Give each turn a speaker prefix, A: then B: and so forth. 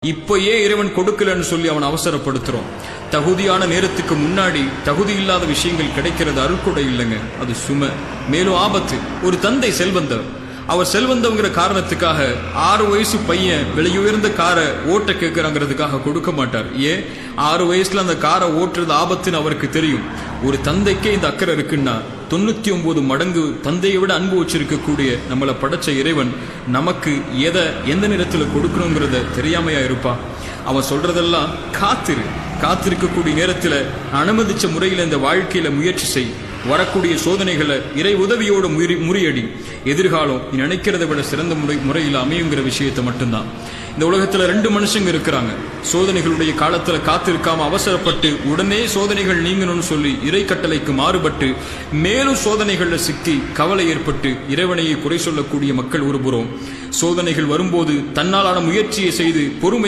A: இப்போ ஏன் இறைவன் கொடுக்கலன்னு சொல்லி அவன் அவசரப்படுத்துறோம். தகுதியான நேரத்துக்கு முன்னாடி தகுதி இல்லாத விஷயங்கள் கிடைக்கிறது அருள்கொடை இல்லைங்க, அது சுமை, மேலும் ஆபத்து. ஒரு தந்தை செல்வந்தர், அவர் செல்வந்தங்கிற காரணத்துக்காக 6 வயசு பையன் விலையுயர்ந்த காரை ஓட்ட கேட்கிறாங்கிறதுக்காக கொடுக்க மாட்டார். ஏன்? 6 வயசுல அந்த காரை ஓட்டுறது ஆபத்துன்னு அவருக்கு தெரியும். ஒரு தந்தைக்கே இந்த அக்கறை இருக்குன்னா 99 மடங்கு தந்தையை விட அன்பு வச்சிருக்கக்கூடிய நம்மளை படைச்ச இறைவன் நமக்கு எந்த நேரத்தில் கொடுக்கணுங்கிறத தெரியாமையா இருப்பா? அவன் சொல்றதெல்லாம் காத்திருக்கக்கூடிய நேரத்தில் அனுமதிச்ச முறையில் இந்த வாழ்க்கையில முயற்சி செய், வரக்கூடிய சோதனைகளை இறை உதவியோடு முறியடி, எதிர்காலம் நீ நினைக்கிறத விட சிறந்த முறையில் அமையுங்கிற விஷயத்தை மட்டும்தான். இந்த உலகத்துல 2 மனுஷங்க இருக்கிறாங்க. சோதனைகளுடைய காலத்துல காத்திருக்காம அவசரப்பட்டு உடனே சோதனைகள் நீங்கணும்னு சொல்லி இறை கட்டளைக்கு மாறுபட்டு மேலும் சோதனைகள்ல சிக்கி கவலை ஏற்பட்டு இறைவனையை குறை சொல்லக்கூடிய மக்கள் ஒருபுறம், சோதனைகள் வரும்போது தன்னாலான முயற்சியை செய்து பொறுமை